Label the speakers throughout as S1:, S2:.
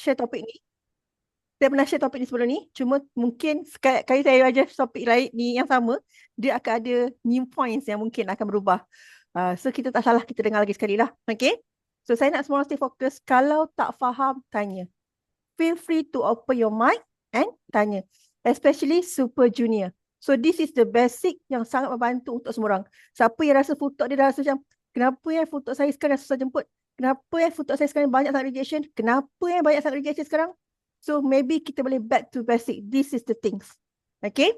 S1: share topik ni. Saya pernah share topik ni sebelum ni. Cuma mungkin sekali saya ajar topik lain ni yang sama, dia akan ada new points yang mungkin akan berubah. So kita tak salah kita dengar lagi sekali lah. Okay. So saya nak semua orang stay fokus. Kalau tak faham, tanya. Feel free to open your mic and tanya. Especially Super Junior. So this is the basic yang sangat membantu untuk semua orang. Siapa yang rasa futok dia dah rasa macam, kenapa yang futok saya sekarang dah susah jemput? Kenapa yang futok saya sekarang banyak sangat rejection? Kenapa yang banyak sangat rejection sekarang? So maybe kita boleh back to basic. This is the things. Okay.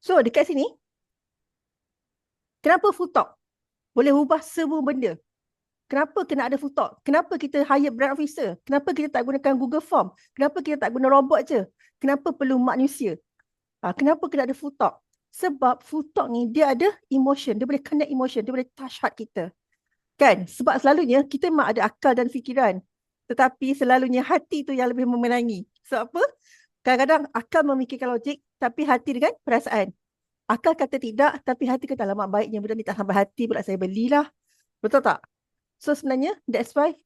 S1: So dekat sini, kenapa futok boleh ubah semua benda? Kenapa kena ada futok? Kenapa kita hire brand officer? Kenapa kita tak gunakan Google Form? Kenapa kita tak guna robot je? Kenapa perlu manusia? Kenapa kena ada futok? Sebab futok ni dia ada emotion. Dia boleh connect emotion. Dia boleh touch heart kita. Kan? Sebab selalunya kita memang ada akal dan fikiran. Tetapi selalunya hati tu yang lebih memenangi. Sebab apa? Kadang-kadang akal memikirkan logik tapi hati dengan perasaan. Akal kata tidak tapi hati kata alamak baiknya benda ni tak sampai hati pula saya belilah. Betul tak? So sebenarnya that's why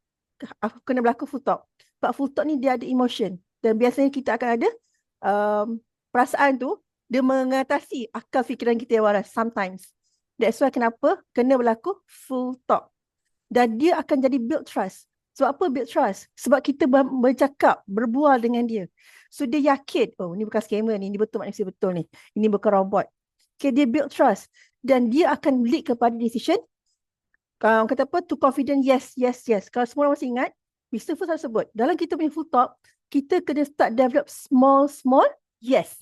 S1: aku kena berlaku futok. Sebab futok ni dia ada emotion. Dan biasanya kita akan ada perasaan tu dia mengatasi akal fikiran kita yang waras sometimes. That's why kenapa kena berlaku futok. Dan dia akan jadi build trust. Sebab apa build trust? Sebab kita bercakap, berbual dengan dia. So dia yakin, oh ni bukan scammer ni, ini betul manusia betul ni. Ini bukan robot. Okay, dia build trust. Dan dia akan lead kepada decision. Kata apa? To confident, yes, yes, yes. Kalau semua orang masih ingat, Mr. Fu selalu sebut, dalam kita punya full talk, kita kena start develop small, small yes.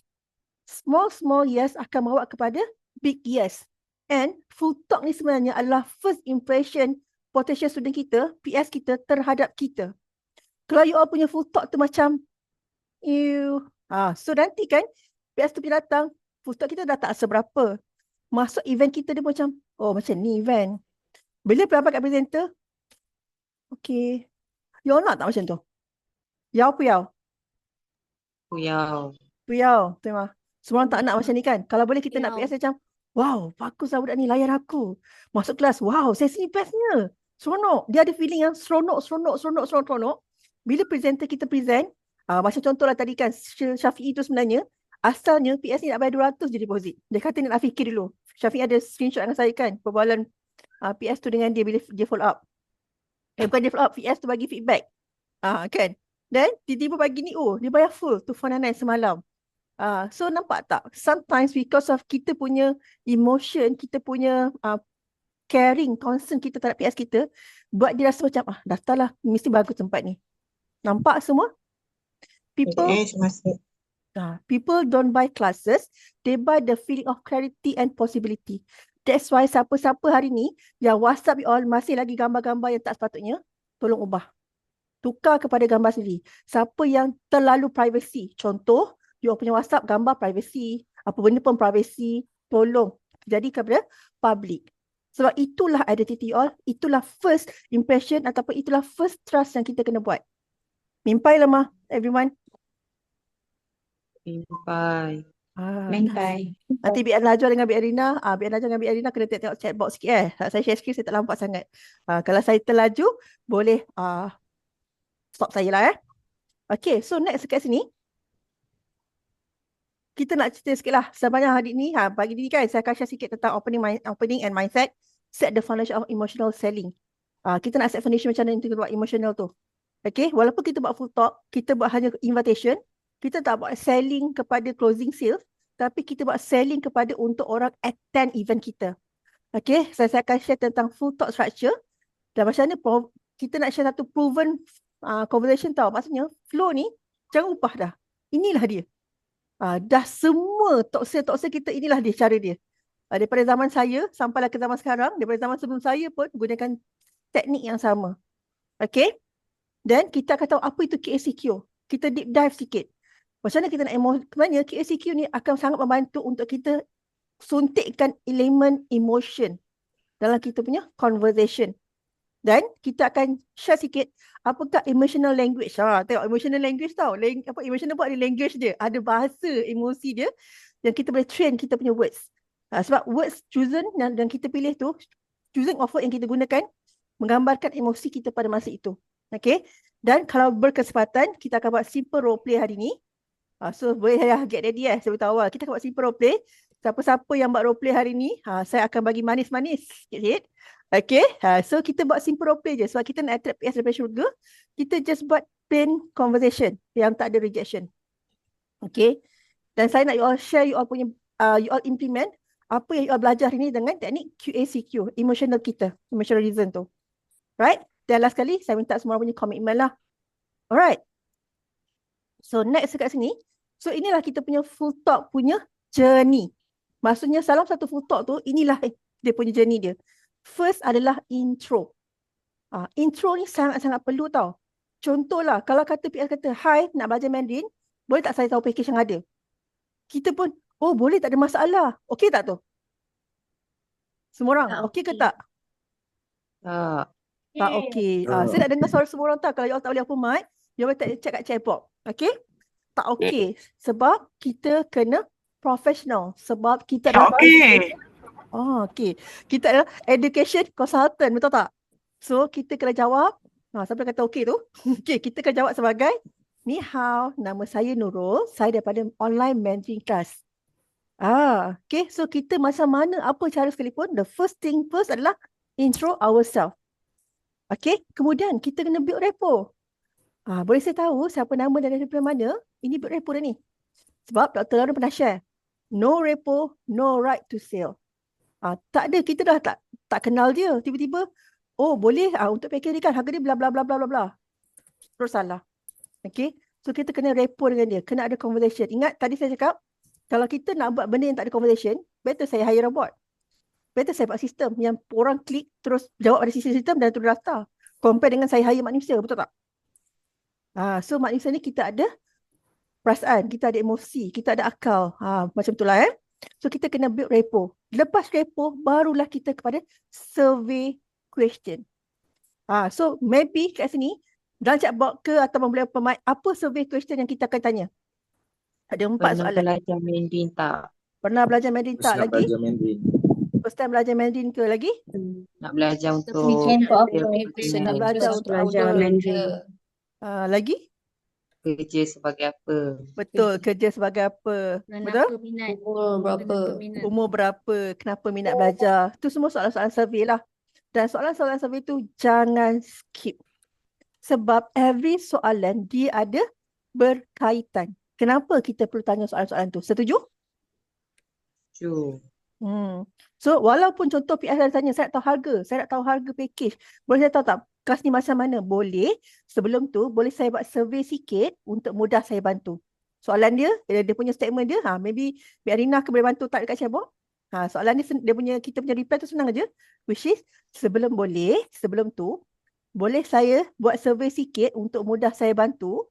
S1: Small, small yes akan bawa kepada big yes. And full talk ni sebenarnya adalah first impression potential student kita, PS kita terhadap kita. Kalau you all punya full talk tu macam, so nanti kan, PS tu bila datang, full talk kita dah tak seberapa. Masuk event kita dia macam, oh macam ni event. Bila pendapat kat presenter, okay. You all nak tak macam tu? Yau puyau?
S2: Puyau.
S1: Puyau, terima. Semua orang tak nak macam ni kan? Kalau boleh kita nak PS macam, wow, bagus lah budak ni layan aku. Masuk kelas, wow, sesi ni bestnya. Seronok. Dia ada feeling yang seronok. Bila presenter kita present, macam contohlah tadi kan, Syafi'i tu sebenarnya, asalnya PS ni nak bayar 200 je deposit. Dia kata dia nak fikir dulu. Syafi'i ada screenshot dengan saya kan, perbualan PS tu dengan dia bila dia follow up. Bukan dia follow up, PS tu bagi feedback. Kan? Dan tiba-tiba pagi ni, dia bayar full tu 499 semalam. So nampak tak? Sometimes because of kita punya emotion, kita punya caring, concern kita terhadap PS kita, buat dia rasa macam, daftarlah, mesti bagus tempat ni. Nampak semua? People don't buy classes, they buy the feeling of clarity and possibility. That's why siapa-siapa hari ni yang WhatsApp you all masih lagi gambar-gambar yang tak sepatutnya, tolong ubah. Tukar kepada gambar sendiri. Siapa yang terlalu privacy, contoh, you all punya WhatsApp gambar privacy, apa benda pun privacy, tolong jadi kepada public. Sebab itulah identity all, itulah first impression ataupun itulah first trust yang kita kena buat. Mimpai lemah, everyone.
S2: Mimpai.
S1: Nanti biar Najwa dengan Biar Arina, biar Najwa dengan Biar Arina kena tengok chat box sikit Saya share screen, saya tak nampak sangat. Kalau saya terlaju, boleh stop saya lah Okay, so next dekat sini. Kita nak cerita sikit lah. Sebanyak hari ni, pagi ni kan, saya akan share sikit tentang opening and mindset. Set the foundation of emotional selling. Kita nak set foundation macam mana untuk buat emotional tu. Okay, walaupun kita buat full talk, kita buat hanya invitation, kita tak buat selling kepada closing sales, tapi kita buat selling kepada untuk orang attend event kita. Okay, saya akan share tentang full talk structure. Dan macam mana kita nak share satu proven conversation tau. Maksudnya, flow ni, jangan ubah dah. Inilah dia. Dah semua talk sale kita, inilah dia cara dia. Daripada zaman saya sampailah ke zaman sekarang, daripada zaman sebelum saya pun gunakan teknik yang sama. Okay? Dan kita akan tahu apa itu KACQ. Kita deep dive sikit. Macam mana kita nak sebenarnya KACQ ni akan sangat membantu untuk kita suntikkan elemen emotion dalam kita punya conversation. Dan kita akan share sikit apakah emotional language. Tengok emotional language tau. Emotional pun ada language dia. Ada bahasa emosi dia yang kita boleh train kita punya words. Sebab words chosen yang kita pilih tu, choosing of word yang kita gunakan, menggambarkan emosi kita pada masa itu. Okay. Dan kalau berkesempatan, kita akan buat simple role play hari ni. So boleh get ready saya beritahu awal. Kita akan buat simple role play. Siapa-siapa yang buat role play hari ni, saya akan bagi manis-manis sikit-sikit. Okay, so kita buat simple role play je. Sebab kita nak attract PS daripada syurga, kita just buat plain conversation yang tak ada rejection. Okay, dan saya nak you all share, you all punya, you all implement apa yang you all belajar hari ni dengan teknik QACQ, emotional kita, emotional reason tu. Right? Dan last kali, saya minta semua orang punya komitmen lah. Alright. So next dekat sini, so inilah kita punya full talk punya journey. Maksudnya dalam satu full talk tu, inilah dia punya journey dia. First adalah intro. Intro ni sangat-sangat perlu tau. Contohlah, kalau kata PS kata, "Hai, nak belajar Mandarin, boleh tak saya tahu package yang ada?" Kita pun, "Oh, boleh, tak ada masalah." Okey tak tu? Semua orang, okey ke tak?
S2: Tak.
S1: Tak okey. Saya nak dengar suara semua orang tak. Kalau you all tak boleh open mic, you all check kat chat box. Okey? Tak okey. Sebab kita kena professional. Sebab kita adalah okey. Kita adalah education consultant, betul tak? So, kita kena jawab. Siapa kata okey tu? Okey, kita kena jawab sebagai, "Ni hao, nama saya Nurul. Saya daripada online Mandarin class." Okay. So, kita macam mana, apa cara sekalipun, the first thing first adalah intro ourselves. Okay. Kemudian, kita kena build rapport. Boleh saya tahu siapa nama dan daripada mana? Ini build rapport dah ni. Sebab Dr. Lauren pernah share. No rapport, no right to sell. Tak ada, kita dah tak kenal dia. Tiba-tiba, oh boleh untuk package ni kan harga dia bla bla bla bla bla bla. Terus salah. Okay. So kita kena rapport dengan dia. Kena ada conversation. Ingat tadi saya cakap, kalau kita nak buat benda yang tak ada conversation, better saya hire robot. Better saya buat sistem yang orang klik terus jawab pada sistem dan terus daftar. Compare dengan saya hire manusia, betul tak? So manusia ni kita ada perasaan, kita ada emosi, kita ada akal. Macam itulah So kita kena build rapport. Lepas rapport, barulah kita kepada survey question. So maybe kat sini, dalam chatbot ke atau boleh open mic, apa survey question yang kita akan tanya? Ada 4 soalan.
S2: Pernah belajar Mandarin tak?
S1: Pernah belajar Mandarin tak lagi?
S3: Belajar Mandarin.
S1: First time belajar Mandarin ke lagi?
S2: Nak belajar untuk
S1: Nak belajar untuk
S2: belajar
S1: apa?
S2: Mandarin.
S1: Lagi?
S2: Kerja sebagai apa?
S1: Betul, kerja sebagai apa? Betul? Umur berapa? Kenapa minat belajar? Itu semua soalan-soalan survey lah. Dan soalan-soalan survey tu jangan skip. Sebab every soalan dia ada berkaitan. Kenapa kita perlu tanya soalan-soalan tu? Setuju?
S2: Setuju.
S1: So walaupun contoh PS ada tanya, saya nak tahu harga, saya nak tahu harga package. Boleh saya tahu tak kelas ni macam mana? Boleh. Sebelum tu boleh saya buat survey sikit untuk mudah saya bantu. Soalan dia punya statement dia, maybe Biar Rina boleh bantu tak dekat chatbot. Soalan dia punya, kita punya reply tu senang aja. Which is, sebelum tu, boleh saya buat survey sikit untuk mudah saya bantu.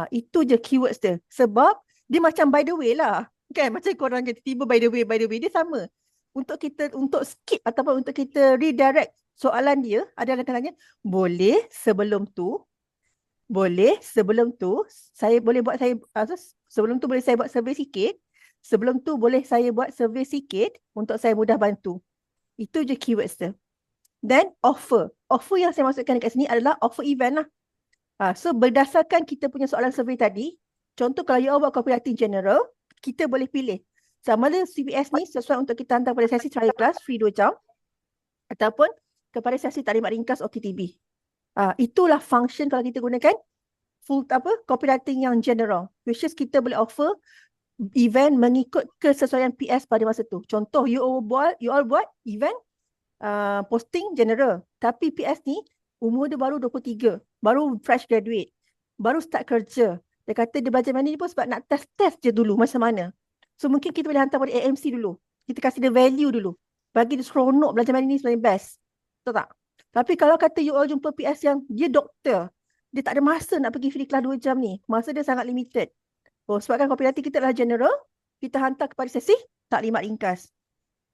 S1: Itu je keywords dia. Sebab dia macam by the way lah. Kan macam korang tiba-tiba by the way dia sama. Untuk skip ataupun untuk kita redirect soalan dia adalah katanya, sebelum tu saya boleh buat sebelum tu boleh saya buat survey sikit. Sebelum tu boleh saya buat survey sikit untuk saya mudah bantu. Itu je keywords dia. Then offer. Offer yang saya maksudkan dekat sini adalah offer event lah. So berdasarkan kita punya soalan survey tadi, contoh kalau you all buat copywriting general, kita boleh pilih sama ada CPS ni sesuai untuk kita hantar pada sesi trial class free 2 jam ataupun kepada sesi taklimat ringkas OKTB. Itulah function kalau kita gunakan full copywriting yang general, which is kita boleh offer event mengikut kesesuaian PS pada masa tu. Contoh you all buat event posting general, tapi PS ni umur dia baru 23, baru fresh graduate, baru start kerja. Dia kata dia belajar Mandarin pun sebab nak test je dulu macam mana. So mungkin kita boleh hantar pada AMC dulu. Kita kasih dia value dulu. Bagi dia seronok belajar Mandarin ni sebenarnya best. Betul tak? Tapi kalau kata you all jumpa PS yang dia doktor, dia tak ada masa nak pergi free class 2 jam ni. Masa dia sangat limited. Sebabkan copywriting kita adalah general, kita hantar kepada sesi taklimat ringkas.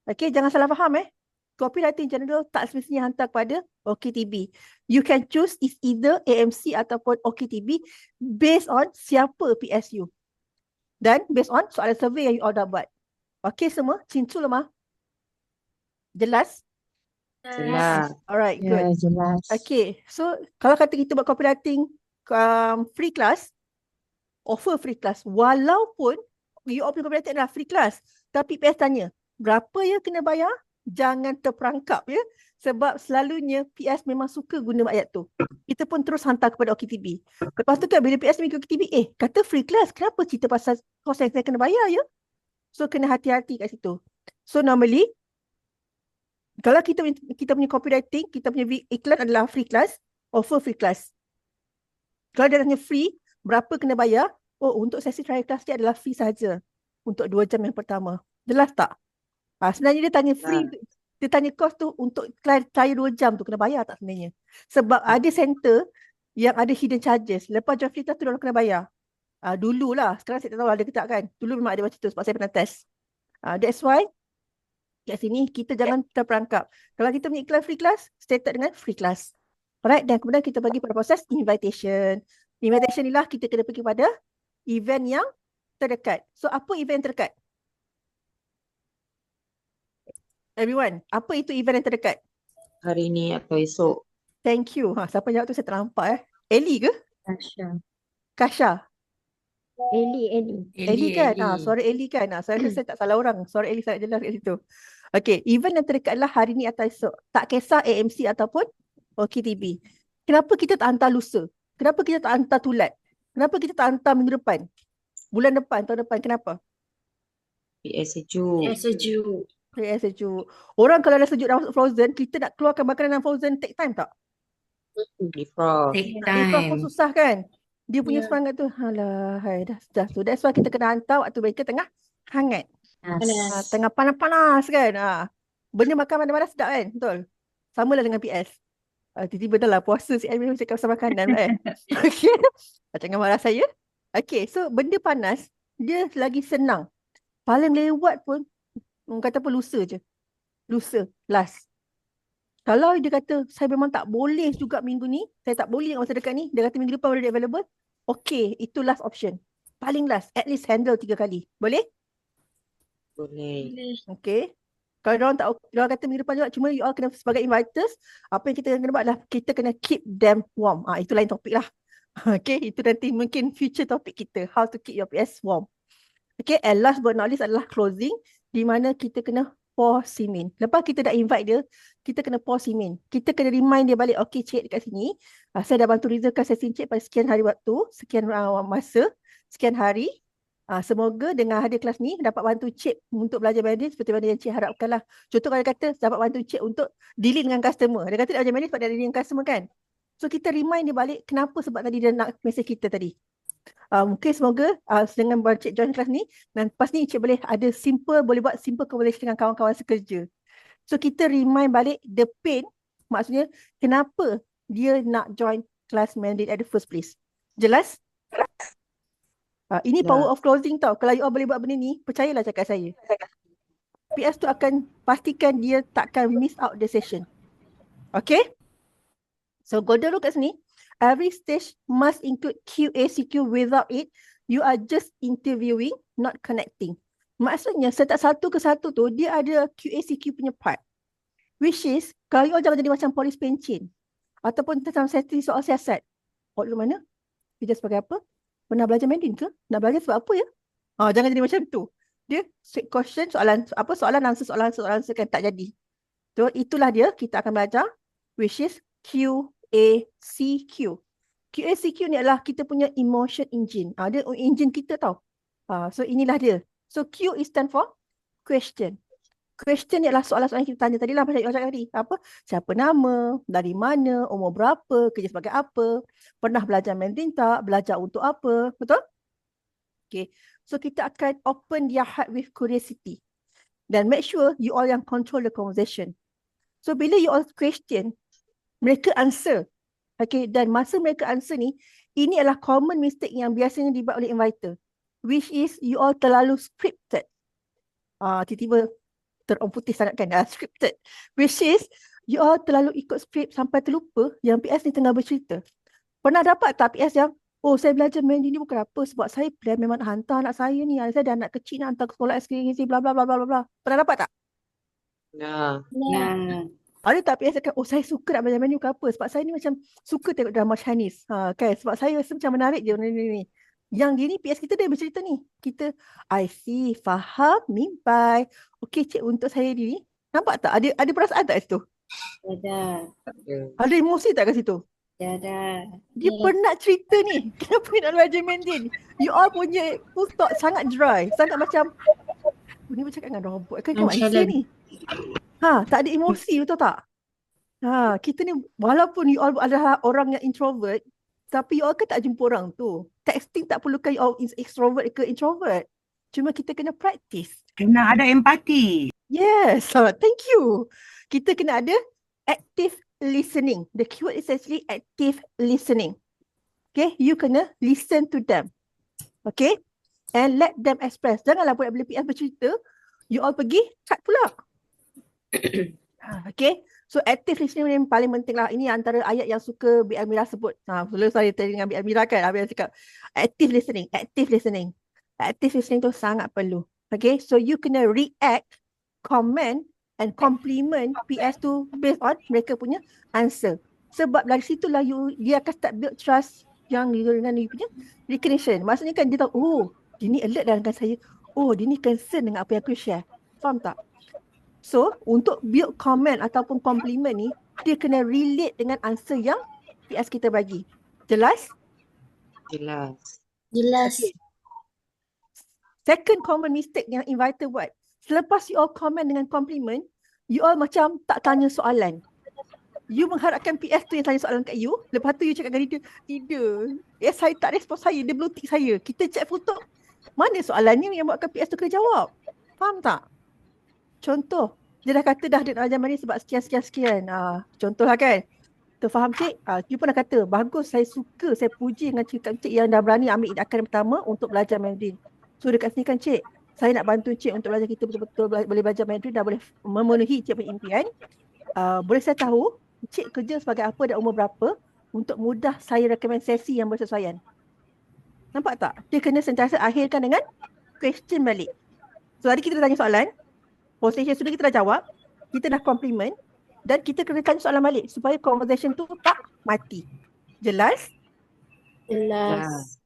S1: Okay, jangan salah faham Copywriting general tak semestinya hantar kepada OKTB. You can choose is either AMC ataupun OKTB based on siapa PSU. Dan based on soalan survey yang you all dah buat. Okay semua? Cincu lemah? Jelas?
S2: Jelas.
S1: Alright,
S3: Ya,
S1: good.
S3: jelas.
S1: Okay, so kalau kata kita buat copywriting free class, offer free class, walaupun you all punya copywriting adalah free class, tapi PS tanya, berapa ya kena bayar? Jangan terperangkap ya. Sebab selalunya PS memang suka guna ayat tu. Kita pun terus hantar kepada OKTB. Lepas tu kan bila PS pergi ke OKTB, kata free class, kenapa cerita pasal kos yang saya kena bayar ya? So kena hati-hati kat situ. So normally, kalau kita punya copywriting, kita punya iklan adalah free class, offer free class. Kalau dia tanya free, berapa kena bayar? Oh, untuk sesi trial class dia adalah free saja. Untuk 2 jam yang pertama. Jelas tak? Sebenarnya dia tanya free, dia tanya cost tu untuk trial 2 jam tu kena bayar tak sebenarnya? Sebab ada center yang ada hidden charges. Lepas join free class tu dia orang kena bayar. Dululah, sekarang saya tak tahu ada ke tak kan. Dulu memang ada macam tu sebab saya pernah test. That's why kat sini kita jangan terperangkap. Kalau kita punya iklan free class, stated dengan free class. Alright, dan kemudian kita bagi pada proses invitation. Invitation inilah kita kena pergi pada event yang terdekat. So, apa event terdekat? Everyone, apa itu event yang terdekat?
S2: Hari ni atau esok.
S1: Thank you. Siapa jawab tu saya tak nampak Ellie ke?
S3: Tasha.
S1: Kasha?
S3: Eli
S1: kan? Suara Ellie kan? Saya rasa saya tak salah orang. Suara Ellie sangat jelas kat situ. Okay, event yang terdekat adalah hari ni atau esok. Tak kisah AMC ataupun OKTB. Kenapa kita tak hantar lusa? Kenapa kita tak hantar tulat? Kenapa kita tak hantar minggu depan? Bulan depan, tahun depan, kenapa?
S2: PS sejuk.
S3: sejuk.
S1: PS sejuk. Orang kalau dah sejuk dah masuk frozen, kita nak keluarkan makanan dalam frozen take time tak?
S2: Defrost.
S3: Take
S1: Defrost pun
S3: time.
S1: susah kan? Dia punya
S3: Ya.
S1: semangat tu, alah, hai, dah tu. That's why kita kena hantar waktu mereka tengah hangat. Tengah panas-panas kan. Benda makan mana-mana sedap kan? Betul? Sama lah dengan PS. Tiba-tiba dah lah puasa si Alvin cakap pasal makanan kan? Okay. Jangan marah saya. Okay, so benda panas, dia lagi senang. Paling lewat pun, orang kata apa, lusa je. Lusa, last. Kalau dia kata, saya memang tak boleh juga minggu ni, saya tak boleh masa dekat ni, dia kata minggu depan already available, okay, itu last option. Paling last, at least handle 3 kali. Boleh?
S2: Boleh.
S1: Okay. Kalau diorang kata minggu depan juga, cuma you all kena sebagai inviters, apa yang kita kena buat adalah kita kena keep them warm. Itu lain topik lah. Okay, itu nanti mungkin future topik kita, how to keep your PS warm. Okay, and last but not least adalah closing, di mana kita kena pour simin. Lepas kita dah invite dia, kita kena pour simin. Kita kena remind dia balik, okay cik dekat sini, saya dah bantu reservekan sesi cik pada sekian hari waktu, sekian masa, sekian hari. Semoga dengan hadir kelas ni dapat bantu cik untuk belajar management seperti mana yang cik harapkan lah. Contoh kalau dia kata dapat bantu cik untuk dealing dengan customer. Dia kata dia belajar management sebab dia dealing dengan customer kan. So kita remind dia balik kenapa sebab tadi dia nak message kita tadi. Mungkin semoga dengan cik join kelas ni dan lepas ni cik boleh ada boleh buat simple conversation dengan kawan-kawan sekerja. So kita remind balik the pain, maksudnya kenapa dia nak join kelas Mandarin at the first place. Jelas? Ini power of closing tau. Kalau you all boleh buat benda ni, percayalah cakap saya. PS tu akan pastikan dia takkan miss out the session. Okay? So golden rule kat sini, every stage must include QA/CQ. Without it, you are just interviewing, not connecting. Maksudnya setiap satu ke satu tu, dia ada QA/CQ punya part. Which is, kalau you all jangan jadi macam polis pencin. Ataupun tentang sesi soal siasat. Dulu mana? Kerja sebagai apa? Pernah belajar Mandarin ke? Nak belajar sebab apa ya? Jangan jadi macam tu. Dia straight question, soalan answer kan tak jadi. So itulah dia kita akan belajar, which is QACQ. QACQ ni adalah kita punya emotion engine. Dia engine kita tau. So inilah dia. So Q is stand for question. Question ni adalah soalan-soalan yang kita tanya tadi lah macam cakap tadi. Siapa nama, dari mana, umur berapa, kerja sebagai apa, pernah belajar Mandarin tak, belajar untuk apa, betul? Okay, so kita akan open their heart with curiosity. Dan make sure you all yang control the conversation. So bila you all question, mereka answer. Okay, dan masa mereka answer ni, ini adalah common mistake yang biasanya dibuat oleh inviter. Which is you all terlalu scripted. Tiba-tiba terang putih sangat kan, scripted. Which is, you all terlalu ikut script sampai terlupa yang PS ni tengah bercerita. Pernah dapat tak PS yang, saya belajar Mandarin ni bukan apa, sebab saya plan memang nak hantar anak saya ni, saya dah anak kecil nak hantar ke sekolah SKGC, bla bla bla bla bla. Pernah dapat tak?
S2: Nah.
S1: Ada tak PS cakap, oh saya suka nak belajar menu ke apa? Sebab saya ni macam suka tengok drama Chinese. Kan? Sebab saya rasa macam menarik je benda ni. Yang gini PS kita dia bercerita ni. Kita, I see, faham, mimpai. Okey cik, untuk saya ni. Nampak tak? Ada perasaan tak kat situ?
S3: Ada.
S1: Ada emosi tak kat situ?
S3: Ada.
S1: Dia penat cerita ni. Kenapa nak belajar Mandarin? You all punya full stop sangat dry. Sangat macam, ni bercakap dengan robot kan manusia ni. Tak ada emosi, betul tak? Kita ni walaupun you all adalah orang yang introvert, tapi you all kan tak jumpa orang tu. Texting tak perlukan you all extrovert ke introvert. Cuma kita kena practice.
S4: Kena ada empati.
S1: Yes, thank you. Kita kena ada active listening. The keyword is actually active listening. Okay, you kena listen to them. Okay, and let them express. Janganlah bila PS bercerita, you all pergi cut pula. Okay, so active listening ni paling penting lah. Ini antara ayat yang suka Bi Amira sebut. Dulu saya tanya dengan Bi Amira kan, Amira cakap active listening, active listening. Active listening tu sangat perlu. Okay, so you kena react, comment and compliment PS tu based on mereka punya answer. Sebab dari situlah dia akan start build trust yang dengan you punya recognition. Maksudnya kan dia tahu, oh dia ni alert dengan saya. Oh dia ni concern dengan apa yang aku share. Faham tak? So, untuk build comment ataupun compliment ni, dia kena relate dengan answer yang PS kita bagi. Jelas?
S2: Jelas.
S1: Okay. Second common mistake yang inviter buat. Selepas you all comment dengan compliment, you all macam tak tanya soalan. You mengharapkan PS tu yang tanya soalan kat you, lepas tu you cakap dengan dia, tidak. Saya tak respon saya, dia blue tick saya. Kita check foto, mana soalannya yang buatkan PS tu kena jawab? Faham tak? Contoh, dia dah kata dah dia nak belajar Mandarin sebab sekian. Contoh lah kan. Tu faham cik? You pernah kata, bagus, saya suka, saya puji dengan cik yang dah berani ambil tindakan pertama untuk belajar Mandarin. So dekat sini kan cik, saya nak bantu cik untuk belajar kita betul-betul boleh belajar Mandarin dan boleh memenuhi cik punya impian. Boleh saya tahu, cik kerja sebagai apa dan umur berapa untuk mudah saya recommend sesi yang bersesuaian. Nampak tak? Dia kena sentiasa akhirkan dengan question balik. So tadi kita tanya soalan, conversation sudah kita dah jawab, kita dah compliment dan kita kena tanya soalan balik supaya conversation tu tak mati. Jelas?
S3: Jelas.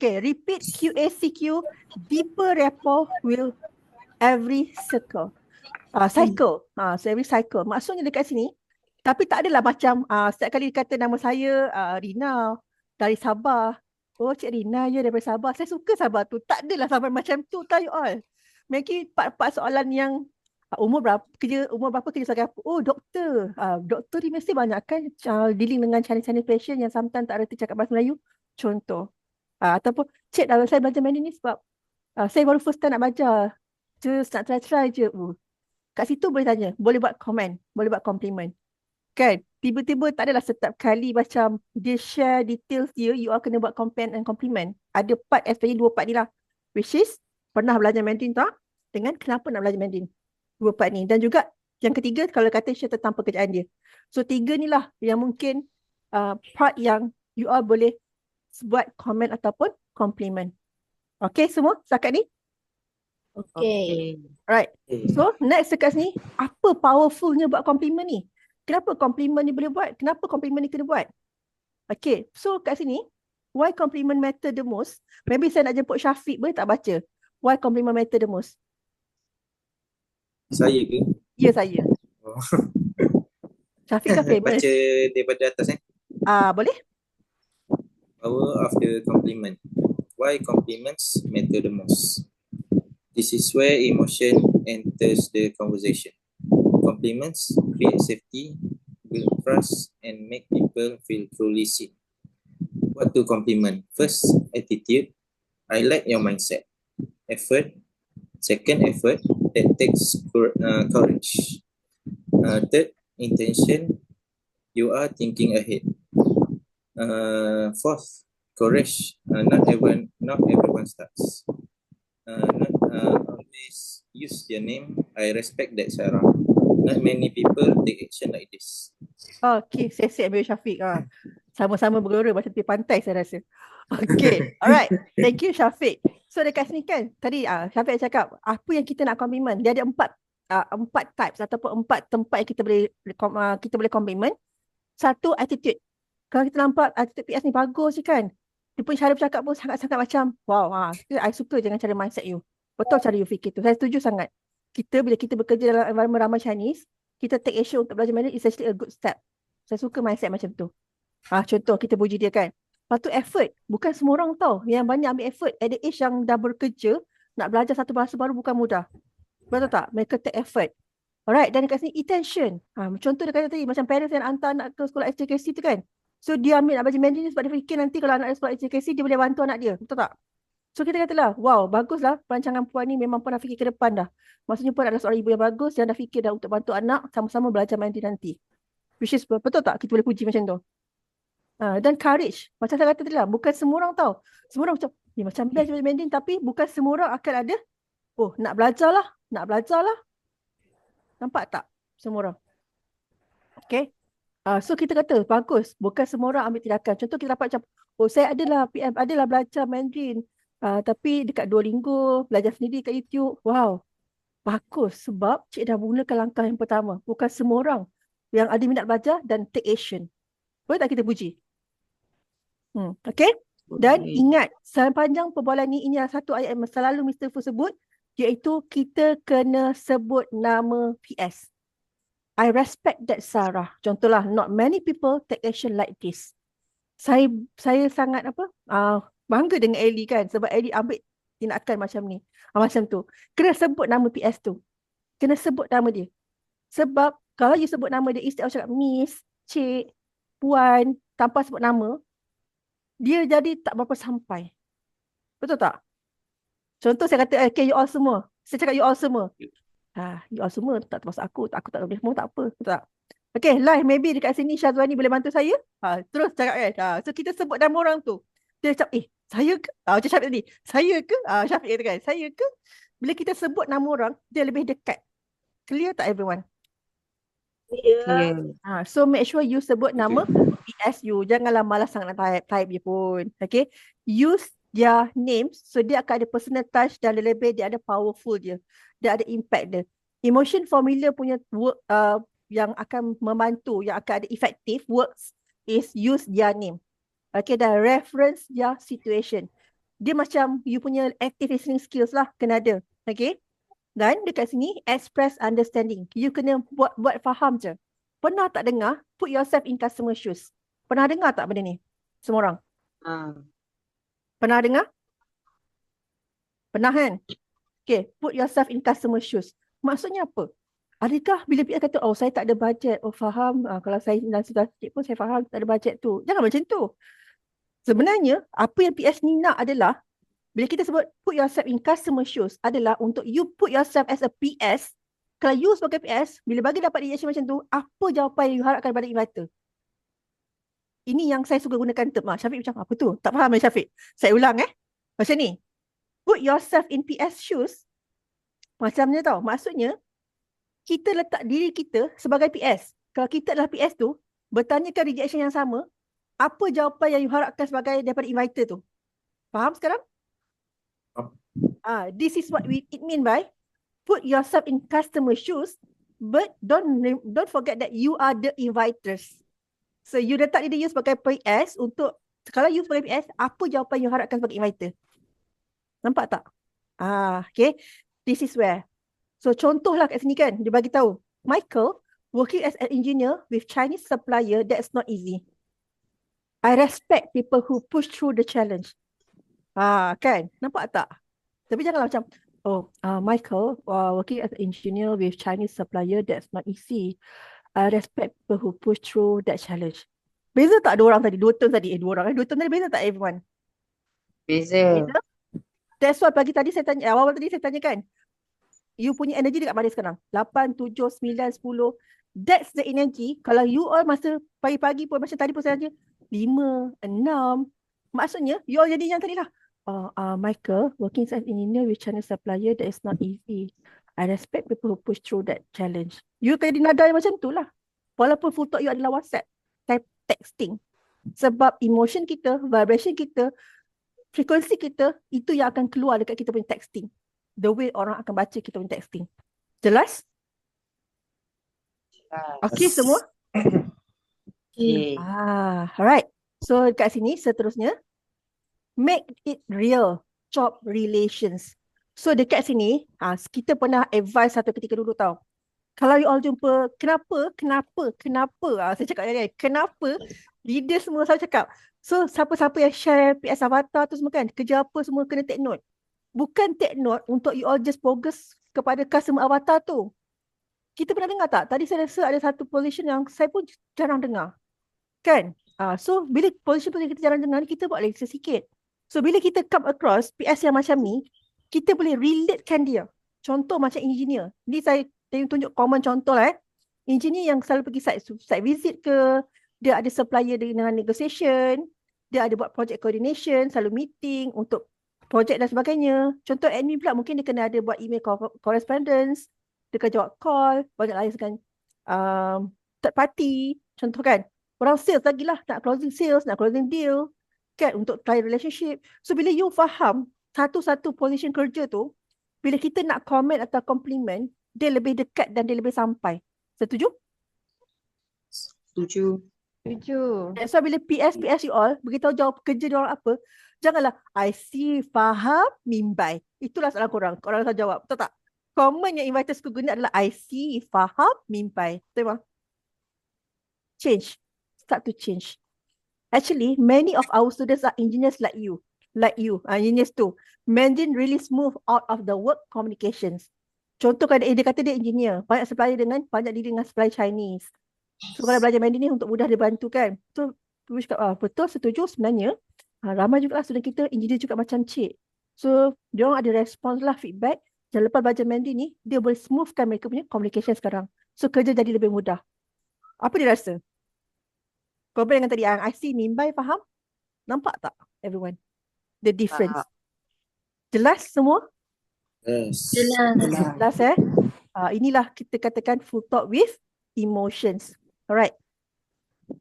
S1: Okay, repeat QACQ, deeper rapport will every cycle. So every cycle. Maksudnya dekat sini, tapi tak adalah macam setiap kali kata nama saya Rina dari Sabah. Oh Cik Rina ya daripada Sabah. Saya suka Sabah tu. Tak adalah sampai macam tu tak you all. Mungkin part-part soalan yang umur berapa kerja sebagai apa? Oh doktor. Doktor ni mesti banyak kan dealing dengan Chinese patient yang sometimes tak reti cakap bahasa Melayu. Contoh. Ataupun cik saya belajar Mandarin ni sebab saya baru first time nak belajar. Just nak try je. Kat situ boleh tanya. Boleh buat komen. Boleh buat compliment. Kan? Tiba-tiba tak adalah setiap kali macam dia share details dia, you all kena buat comment and compliment. Ada part, especially 2 part ni lah. Which is, pernah belajar Mandarin tak? Dengan kenapa nak belajar Mandarin. 2 part ni. Dan juga yang ketiga, kalau kata share tentang pekerjaan dia. So 3 ni lah yang mungkin part yang you all boleh buat comment ataupun compliment. Okay semua setakat ni?
S3: Okay.
S1: Alright. So next dekat sini, apa powerfulnya buat compliment ni? Kenapa compliment ni boleh buat? Kenapa compliment ni kena buat? Okay, so kat sini, why compliment matter the most? Maybe saya nak jemput Syafiq, boleh tak baca? Why compliment matter the most?
S5: Saya ke?
S1: Ya, saya.
S5: Oh.
S1: Syafiq kan famous.
S5: Baca daripada atas
S1: Boleh?
S5: Power of the compliment. Why compliments matter the most? This is where emotion enters the conversation. Compliments create safety, build trust, and make people feel truly seen. What to compliment? First, attitude. I like your mindset. Effort. Second, effort. That takes courage. Third, intention. You are thinking ahead. Fourth, courage. Not everyone starts. Always use your name. I respect that, Sarah. Not many people take action like this.
S1: Okay, siap-siap ambil Syafiq. Sama-sama bergelora macam tepi pantai saya rasa. Okay, alright. Thank you Syafiq. So dekat sini kan, tadi Syafiq cakap, apa yang kita nak compliment? Dia ada 4 empat types ataupun empat tempat yang kita boleh commitment. Satu, attitude. Kalau kita nampak attitude PS ni bagus je kan. Dia punya cara bercakap pun sangat-sangat macam wow, I suka dengan cara mindset you. Betul cara you fikir tu. Saya setuju sangat. Bila kita bekerja dalam environment ramai Chinese, kita take action untuk belajar Mandarin is actually a good step. Saya suka mindset macam tu. Contoh kita puji dia kan. Lepas tu effort. Bukan semua orang tahu yang banyak ambil effort. At the age yang dah bekerja, nak belajar satu bahasa baru bukan mudah. Betul tak? Mereka take effort. Alright, dan dekat sini attention. Contoh dia kata tadi, macam parents yang hantar anak ke sekolah SJKC tu kan. So dia ambil nak belajar Mandarin sebab dia fikir nanti kalau anak dia sekolah SJKC, dia boleh bantu anak dia. Betul tak? So kita katalah, wow, baguslah perancangan puan ni memang pernah fikir ke depan dah. Maksudnya puan adalah seorang ibu yang bagus yang dah fikir dah untuk bantu anak sama-sama belajar Mandarin nanti. Which is betul tak? Kita boleh puji macam tu. Dan courage. Macam saya kata tadi lah, bukan semua orang tahu. Semua orang macam best belajar Mandarin tapi bukan semua orang akan ada, nak belajar lah. Nampak tak? Semua orang. Okay. So kita kata, bagus. Bukan semua orang ambil tindakan. Contoh kita dapat macam, saya adalah PM, adalah belajar Mandarin. Tapi dekat Duolingo, belajar sendiri kat YouTube. Wow. Bagus. Sebab cik dah mulakan langkah yang pertama. Bukan semua orang yang ada minat belajar dan take action. Boleh tak kita puji? Okay. Dan ingat, sepanjang perbualan ini adalah satu ayat yang selalu Mr. Fu sebut, iaitu kita kena sebut nama PS. I respect that Sarah. Contohlah, not many people take action like this. Saya sangat bangga dengan Ellie kan, sebab Ellie ambil tindakan macam ni. Macam tu. Kena sebut nama PS tu. Kena sebut nama dia. Sebab kalau you sebut nama dia, instead of cakap Miss, Cik, Puan, tanpa sebut nama, dia jadi tak berapa sampai. Betul tak? Contoh saya kata, okay, you all semua. Saya cakap you all semua. You all semua tak termasuk aku tak boleh semua, tak apa. Betul tak? Okay, live maybe dekat sini Syazwani boleh bantu saya. Terus cakap kan. So kita sebut nama orang tu. Dia cakap, saya ke? Macam Syafiq tadi. Saya ke? Syafiq kata kan, saya ke? Bila kita sebut nama orang, dia lebih dekat. Clear tak everyone? So make sure you sebut nama PS you. Janganlah malas sangat nak type je pun. Okay. Use their names. So dia akan ada personal touch dan lebih dia ada powerful dia. Dia ada impact dia. Emotion formula punya work yang akan membantu, yang akan ada effective works is use their name. Okay, dan reference their situation. Dia macam you punya active listening skills lah, kena ada. Okay. Dan dekat sini, express understanding. You kena buat faham je. Pernah tak dengar, put yourself in customer shoes? Pernah dengar tak benda ni? Semua orang? Pernah dengar? Pernah kan? Okay, put yourself in customer shoes. Maksudnya apa? Adakah bila PR kata, saya tak ada bajet. Faham. Kalau saya dalam situasi pun saya faham tak ada bajet tu. Jangan macam tu. Sebenarnya, apa yang PS ni nak adalah, bila kita sebut put yourself in customer shoes adalah untuk you put yourself as a PS. Kalau you sebagai PS, bila bagi dapat reaction macam tu, apa jawapan yang you harapkan daripada invited? Ini yang saya suka gunakan term. Syafiq macam apa tu? Tak faham Syafiq. Saya ulang Macam ni. Put yourself in PS shoes. Macam ni tau. Maksudnya, kita letak diri kita sebagai PS. Kalau kita adalah PS tu, bertanyakan rejection yang sama, apa jawapan yang you harapkan sebagai daripada inviter tu? Faham sekarang? This is what it mean by put yourself in customer shoes, but don't forget that you are the inviters. So you letak diri you sebagai PS untuk, kalau you sebagai PS, apa jawapan you harapkan sebagai inviter? Nampak tak? Okay. This is where. So contohlah kat sini kan, dia bagi tahu, Michael working as an engineer with Chinese supplier, that's not easy. I respect people who push through the challenge. Kan? Nampak tak? Tapi janganlah macam, Michael working as an engineer with Chinese supplier, that's not easy. I respect people who push through that challenge. Beza tak dua orang tadi? Dua term tadi. Dua orang tadi beza tak everyone?
S2: Beza.
S1: That's why pagi tadi saya tanya, awal tadi saya tanya kan, you punya energy dekat mana sekarang? 8, 7, 9, 10. That's the energy. Kalau you all masa pagi-pagi pun, macam tadi pun saya tanya, 5, 6. Maksudnya, you all jadi yang tadi lah. Michael, working as an engineer with Chinese supplier, that is not easy. I respect people who push through that challenge. You kena dinada macam tu lah. Walaupun full talk you adalah WhatsApp, type texting. Sebab emotion kita, vibration kita, frekuensi kita, itu yang akan keluar dekat kita punya texting. The way orang akan baca kita punya texting. Jelas? Okey semua?
S2: Okay.
S1: Alright. So dekat sini seterusnya, make it real, job relations. So dekat sini, kita pernah advise satu ketika dulu tau. Kalau you all jumpa, kenapa, saya cakap tadi, kenapa, leader semua selalu cakap. So siapa-siapa yang share PS Avatar tu semua kan, kerja apa semua kena take note. Bukan take note untuk you all just fokus kepada customer Avatar tu. Kita pernah dengar tak? Tadi saya rasa ada satu position yang saya pun jarang dengar. Kan? So bila position kita jarang dengar, kita buat lagi sikit. So bila kita come across PS yang macam ni, kita boleh relatekan dia. Contoh macam engineer. Ni saya tunjuk common contoh lah. Engineer yang selalu pergi site visit ke, dia ada supplier dengan negotiation, dia ada buat project coordination, selalu meeting untuk project dan sebagainya. Contoh admin pula mungkin dia kena ada buat email correspondence, dia kena jawab call, banyak lain kan. Third party, contoh kan. Orang sales lagi lah, nak closing sales, nak closing deal, kan, untuk client relationship. So bila you faham satu-satu position kerja tu, bila kita nak comment atau compliment, dia lebih dekat dan dia lebih sampai. Setuju?
S2: Setuju.
S1: That's why bila PS you all, beritahu jawab kerja dia orang apa, janganlah, I see, faham, mimbai. Itulah soalan korang. Korang harus jawab. Betul tak? Comment yang inviter suka guna adalah I see, faham, mimbai. Betul tak? Change. Start to change. Actually, many of our students are engineers like you. Engineers too. Mandarin really smooth out of the work communications. Contoh kan dia kata dia engineer, banyak supplier banyak diri dengan supplier Chinese. So kalau belajar Mandarin ni untuk mudah dibantu kan. So betul, setuju sebenarnya. Ramai juga lah student kita engineer juga macam cik. So dia orang ada respons lah, feedback. Dan lepas belajar Mandarin ni, dia boleh smoothkan mereka punya communication sekarang. So kerja jadi lebih mudah. Apa dia rasa? Compare dengan tadi, I see, mimbai, faham? Nampak tak everyone? The difference. Jelas semua?
S5: Yes.
S1: Jelas inilah kita katakan full talk with emotions. Alright.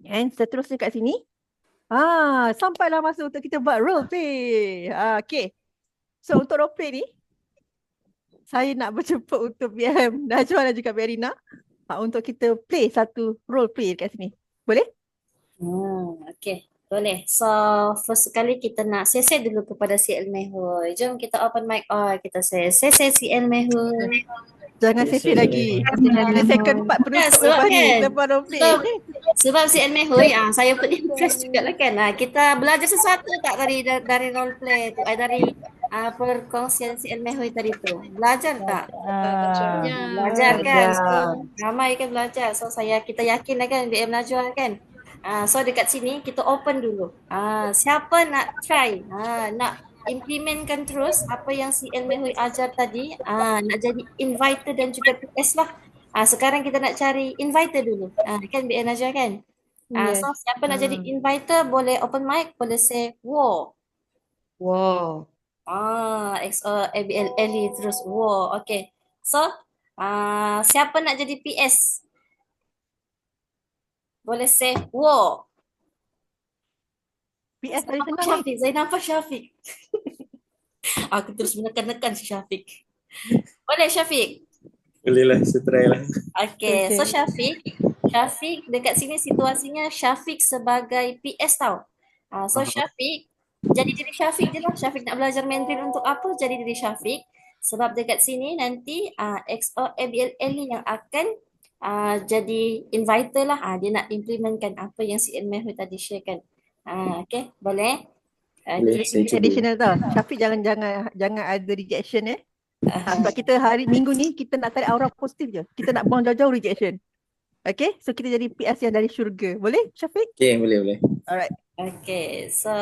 S1: And seterusnya kat sini. Sampailah masa untuk kita buat role play. Okay. So untuk role play ni, saya nak berjumpa untuk BM Najwa dan juga Berina untuk kita play satu role play kat sini. Boleh?
S3: Okay, boleh. So, first sekali kita nak say dulu kepada CL Mehui. Jom kita open mic. Kita say CL Mehui.
S1: Jangan sesi lagi. Ini second part penutup lepas ni. Lepas role play.
S3: Sebab CL Mehui, saya pun impress juga lah kan. Kita belajar sesuatu tak dari role play tu? Dari perkongsian CL Mehui tadi tu. Belajar tak? Belajar kan? So, ramai kan belajar. So, kita yakin lah kan BM Najwa kan? So dekat sini kita open dulu. Siapa nak try, nak implementkan terus apa yang CL Mehui ajar tadi, nak jadi inviter dan juga PS lah. Sekarang kita nak cari inviter dulu. Kan BM Najwa kan?
S1: Yes.
S3: So siapa nak jadi inviter boleh open mic, boleh say wow.
S2: Wow.
S3: XO ABL Eli terus wow. Okay. So siapa nak jadi PS? Boleh say wow.
S1: PS tadi senang ni.
S3: Syafiq, saya nampak Syafiq. Aku terus menekan si Syafiq. Boleh Syafiq?
S5: Boleh lah, saya try lah.
S3: Okay, so Syafiq dekat sini situasinya Syafiq sebagai PS tau. So Syafiq, jadi diri Syafiq je lah. Syafiq nak belajar Mandarin untuk apa? Jadi diri Syafiq. Sebab dekat sini nanti XO ABL Eli yang akan jadi inviter lah. Dia nak implementkan apa yang CL Mehui tadi sharekan. Okay, boleh?
S5: Boleh, saya cuba.
S1: Additional tau. Syafiq jangan ada rejection sebab kita minggu ni kita nak tarik aura positif je. Kita nak buang jauh-jauh rejection. Okay, so kita jadi PS yang dari syurga. Boleh Syafiq?
S5: Okay, boleh.
S1: Alright.
S3: Okay, so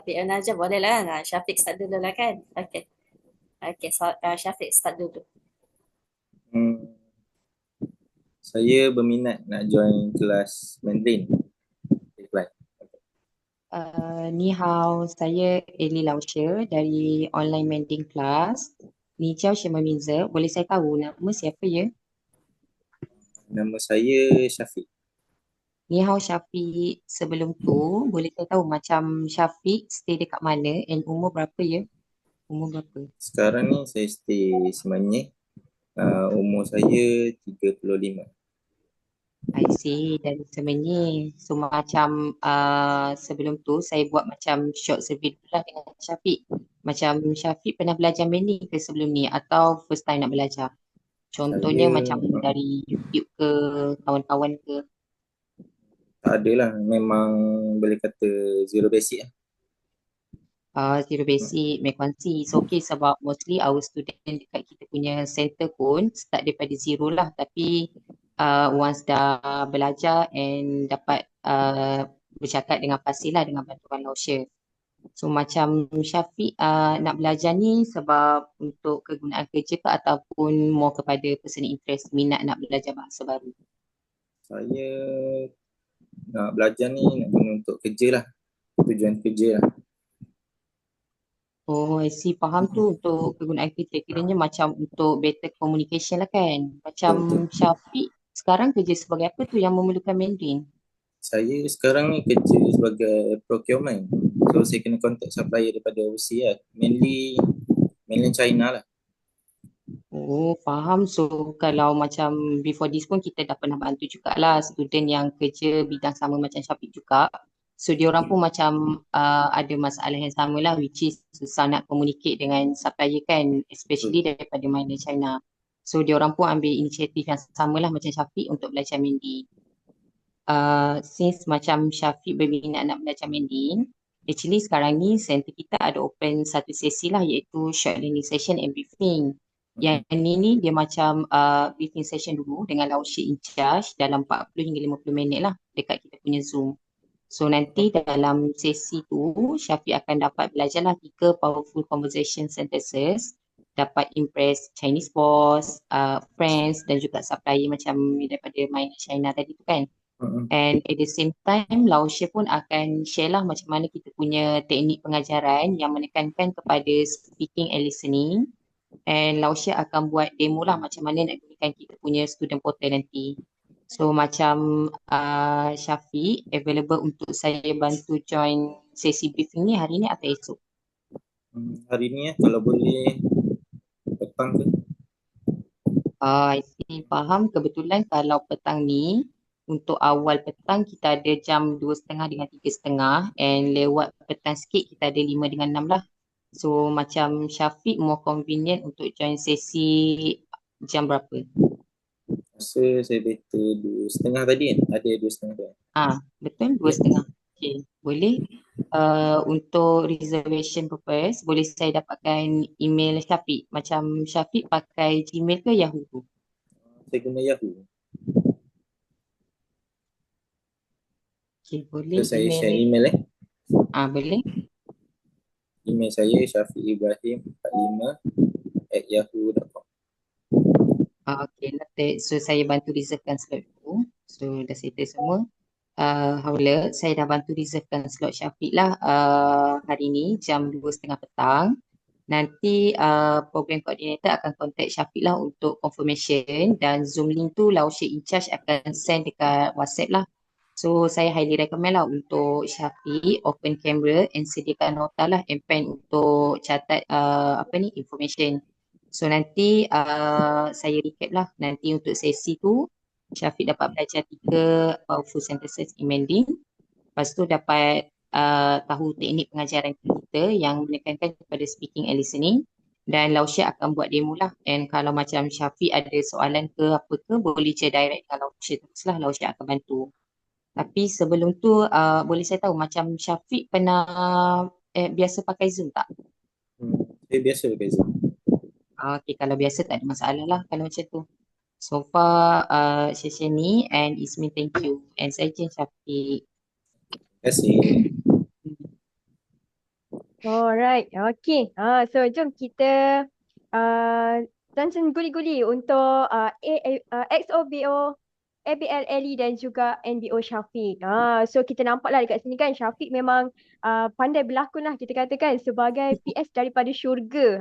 S3: PM Najwa boleh lah. Syafiq start dulu lah kan? Okay, so Syafiq start dulu.
S5: Saya berminat nak join kelas Mandarin.
S2: Ni hao, saya Eli Lausha dari online Mandarin class. Ni Ciao Shemaminza. Boleh saya tahu nama siapa ya?
S5: Nama saya Syafiq.
S2: Ni hao Syafiq. Sebelum tu, boleh saya tahu macam Syafiq stay dekat mana and umur berapa ya? Umur berapa?
S5: Sekarang ni saya stay Semanyih. Umur saya 35.
S2: I see, dari semenyi. So macam sebelum tu saya buat macam short survey dulu lah dengan Syafiq. Macam Syafiq pernah belajar mending ke sebelum ni atau first time nak belajar?
S5: Saya
S2: Contohnya macam dari YouTube ke, kawan-kawan ke.
S5: tak ada lah, memang boleh kata zero basic lah.
S2: Zero basic, Mekwansi. So okay, sebab mostly our student dekat kita punya center pun start daripada zero lah. Tapi once dah belajar and dapat bercakap dengan fasih lah dengan bantuan Laosha. So macam Syafiq nak belajar ni sebab untuk kegunaan kerja ke ataupun more kepada personal interest, minat nak belajar bahasa baru?
S5: Saya nak belajar ni nak guna untuk kerja lah, tujuan kerja lah.
S2: Oh, I see. Faham tu untuk kegunaan kerja. Kiranya macam untuk better communication lah kan. Macam Syafiq sekarang kerja sebagai apa tu yang memerlukan Mandarin?
S5: Saya sekarang ni kerja sebagai procurement. So saya kena contact supplier daripada overseas lah. Mainly mainland China lah.
S2: Oh, faham. So kalau macam before this pun kita dah pernah bantu jugalah student yang kerja bidang sama macam Syafiq juga. So diorang pun macam ada masalah yang sama lah, which is susah nak communicate dengan supplier kan, especially daripada mainland China. So diorang pun ambil inisiatif yang sama lah macam Syafiq untuk belajar Mandarin. Since macam Syafiq berminat nak belajar Mandarin, actually sekarang ni center kita ada open satu sesi lah, iaitu short learning session and briefing. Yang ni dia macam briefing session dulu dengan Laosha in charge dalam 40 hingga 50 minit lah dekat kita punya Zoom. So nanti dalam sesi tu Syafiq akan dapat belajar lah 3 powerful conversation sentences, dapat impress Chinese boss, friends dan juga supplier macam daripada mainland China tadi tu kan. And at the same time Laosha pun akan share lah macam mana kita punya teknik pengajaran yang menekankan kepada speaking and listening. And Laosha akan buat demo lah macam mana nak gunakan kita punya student portal nanti. So macam Syafiq available untuk saya bantu join sesi briefing ni hari ni atau esok?
S5: Hari ni kalau boleh petang ke?
S2: I see, faham. Kebetulan kalau petang ni untuk awal petang kita ada jam 2.30 dengan 3.30 and lewat petang sikit kita ada 5 dengan 6 lah. So macam Syafiq more convenient untuk join sesi jam berapa?
S5: Rasa saya better 2.30 tadi kan? Ada 2.30 tu.
S2: Betul, 2.30. Okay, boleh. Untuk reservation purpose, boleh saya dapatkan email Syafiq. Macam Syafiq pakai Gmail ke Yahoo tu?
S5: Saya guna Yahoo.
S2: Okay, boleh.
S5: So saya share email
S2: Boleh.
S5: Email saya syafiqibrahim45@yahoo.com.
S2: Okay, noted. So saya bantu reservekan slot tu. So dah settle semua. Haula, saya dah bantu reservekan slot Syafiq lah hari ni jam 2.30 petang. Nanti program coordinator akan contact Syafiq lah untuk confirmation dan Zoom link tu Laosha in charge akan send dekat WhatsApp lah. So saya highly recommend lah untuk Syafiq open camera and sediakan nota lah and pen untuk catat information. So nanti saya recap lah. Nanti untuk sesi tu Syafiq dapat belajar 3 powerful sentences in Mandarin. Lepas tu dapat tahu teknik pengajaran kita yang menekankan kepada speaking and listening. Dan Laosha akan buat demo lah. And kalau macam Syafiq ada soalan ke apa ke, boleh je direct dengan Laosha terus lah. Laosha akan bantu. Tapi sebelum tu boleh saya tahu macam Syafiq pernah biasa pakai Zoom tak?
S5: Saya biasa pakai Zoom.
S2: Okay, kalau biasa tak ada masalah lah kalau macam tu. So far session ni and Ismin thank you. And saya Jen Syafiq.
S5: Terima kasih.
S6: Alright, okay. So jom kita lancang guli-guli untuk XOBO, ABL Ellie dan juga NBO Syafiq. So kita nampaklah dekat sini kan Syafiq memang pandai berlakon lah kita katakan sebagai PS daripada syurga.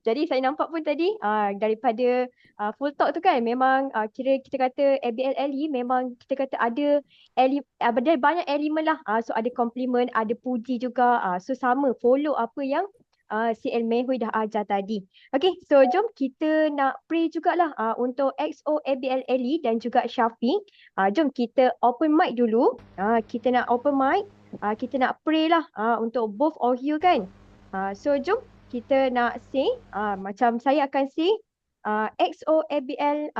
S6: Jadi saya nampak pun tadi daripada full talk tu kan memang kira kita kata ABL Ellie memang kita kata ada banyak elemen lah. So ada compliment, ada puji juga. So sama follow apa yang CL Mehui dah ajar tadi. Okay, so jom kita nak pray jugalah untuk XO, ABL Ellie dan juga Syafiq. Jom kita open mic dulu. Kita nak open mic. Kita nak pray lah untuk both of you kan. So jom kita nak say, macam saya akan say, XO, ABL,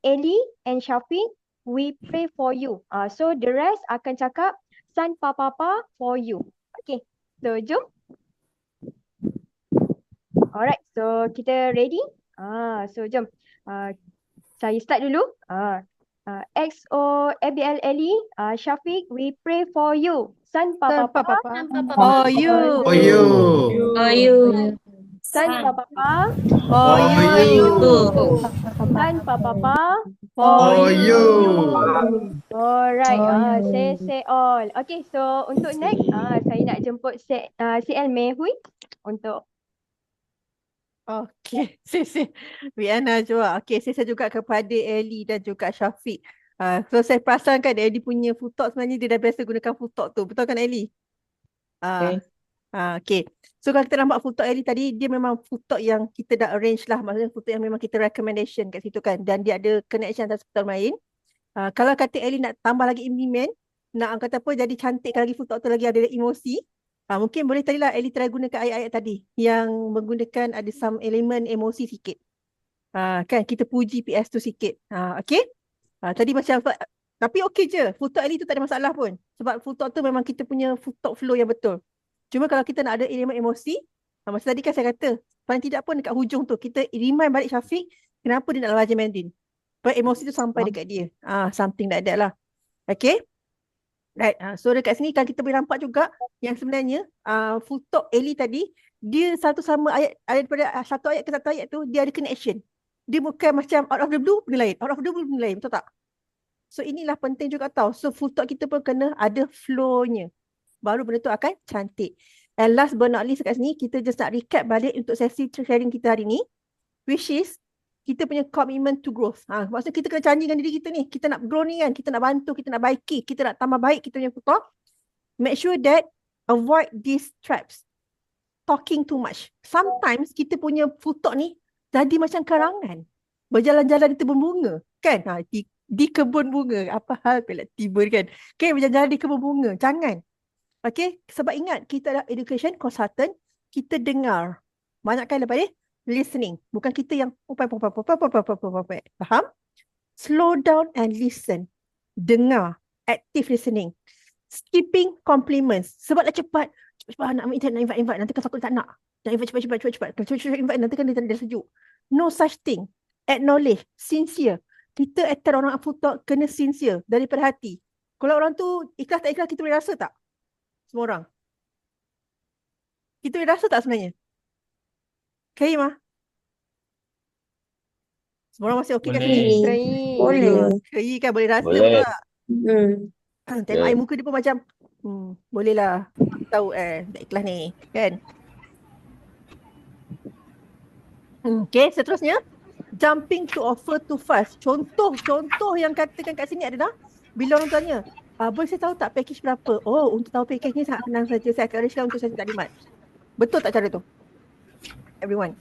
S6: Ellie and Syafiq, we pray for you. So the rest akan cakap San Papa for you. Okay, so jom. Alright, so kita ready? So jom. Saya start dulu. XO, ABL Ellie, Syafiq, we pray for you. San Papa
S1: For you.
S7: For you.
S3: For you.
S6: San Papa
S7: For you.
S6: San Papa
S7: For you.
S6: Alright, say all. Okay, so untuk next, saya nak jemput CL Mehui untuk
S1: Okey, sisi Viana juga. Okey, saya juga kepada Ellie dan juga Syafiq. So saya perasan kan Ellie punya foottalk sebenarnya dia dah biasa gunakan foottalk tu. Betul kan Ellie?
S2: Okay.
S1: Okey. So kalau kita nampak foottalk Ellie tadi, dia memang foottalk yang kita dah arrange lah. Maksudnya foottalk yang memang kita recommendation kat situ kan. Dan dia ada connection antara satu lain. Kalau kata Ellie nak tambah lagi implement, nak kata apa jadi cantikkan lagi foottalk tu lagi ada emosi. Mungkin boleh tadilah Ellie try gunakan ayat-ayat tadi yang menggunakan ada some elemen emosi sikit. Kan kita puji PS tu sikit. Okay. Tadi macam tapi okey je. Foottalk Ellie tu tak ada masalah pun. Sebab foottalk tu memang kita punya foottalk flow yang betul. Cuma kalau kita nak ada elemen emosi, masa tadi kan saya kata, paling tidak pun dekat hujung tu kita remind balik Syafiq kenapa dia nak lawan Mendin. Supaya emosi tu sampai dekat dia. Something like that lah. Okay. Right. So dekat sini kan kita boleh nampak juga yang sebenarnya foottalk Ellie tadi dia satu sama ayat daripada satu ayat ke satu ayat tu dia ada connection. Dia bukan macam out of the blue benda lain, out of the blue benda lain, betul tak? So inilah penting juga tahu. So foottalk kita pun kena ada flow-nya. Baru benda tu akan cantik. And last but not least kat sini kita just nak recap balik untuk sesi sharing kita hari ni, which is kita punya commitment to growth. Maksudnya kita kena janjikan diri kita ni. Kita nak grow ni kan. Kita nak bantu, kita nak baiki, kita nak tambah baik kita punya foottalk. Make sure that avoid these traps. Talking too much. Sometimes kita punya foottalk ni jadi macam karangan. Berjalan-jalan di kebun bunga. Kan? Di kebun bunga. Apa hal pula tiba kan? Okay, berjalan-jalan di kebun bunga. Jangan. Okay, sebab ingat kita adalah education consultant. Kita dengar. Banyak kali lepas ni. Listening. Bukan kita yang faham? Slow down and listen. Dengar. Active listening. Skipping compliments. Sebab dah cepat. Cepat nak invite. Nanti kan takut tak nak. Nak invite cepat. Cepat invite. Nanti kan dia sejuk. No such thing. Acknowledge. Sincere. Kita attend orang foottalk kena sincere. Daripada hati. Kalau orang tu ikhlas tak ikhlas, kita boleh rasa tak? Semua orang. Kita boleh rasa tak sebenarnya? Okay, Ma? Semua orang masih okey kat sini?
S3: Boleh.
S1: Okay kan boleh rasa
S7: Boleh.
S1: pula. Tengok air muka dia pun macam boleh lah. Tahu tak ikhlas ni. Kan? Okay, seterusnya. Jumping to offer too fast. Contoh yang katakan kat sini adalah bila orang tanya, boleh saya tahu tak package berapa? Oh, untuk tahu package ni sangat senang saja. Saya akan arrangekan untuk sesi taklimat. Betul tak cara tu? Everyone.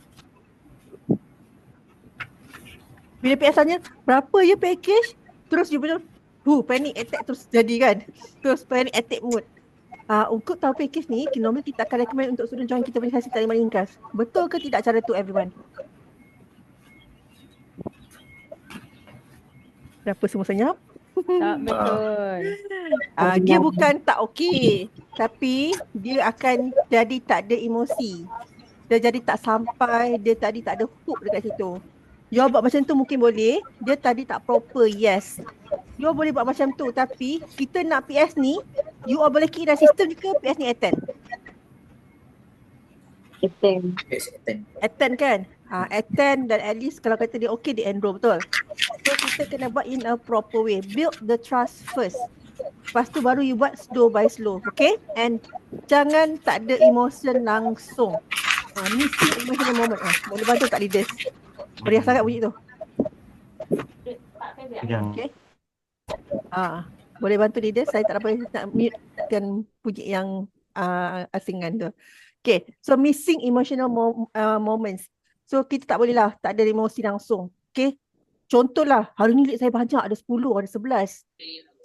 S1: Bila PS tanya, berapa ya package? Terus you betul, panic attack terus jadi kan? Terus panic attack mood. Untuk tahu package ni, normally kita akan recommend untuk student join kita punya sesi taklimat ringkas. Betul ke tidak cara tu everyone? Berapa semua senyap?
S6: tak betul.
S1: Dia bukan tak okey, tapi dia akan jadi tak ada emosi. Dia jadi tak sampai, dia tadi tak ada hook dekat situ. You buat macam tu mungkin boleh, dia tadi tak proper, yes. You boleh buat macam tu, tapi kita nak PS ni, you boleh kira sistem ke PS ni attend? Attend kan? Attend dan at least kalau kata dia okay, dia enroll, betul? So kita kena buat in a proper way. Build the trust first. Lepas tu baru you buat slow by slow, okay? And jangan tak ada emotion langsung. Mesti emotional moment. Boleh bantu tak leaders? Meriah sangat bunyi tu. Okay. Boleh bantu leaders? Saya tak dapat nak mute kan puji yang asingan tu. Okay, so missing emotional moments. So kita tak boleh lah, tak ada emosi langsung. Okay, contohlah hari ni lead saya banyak, ada 10, ada 11.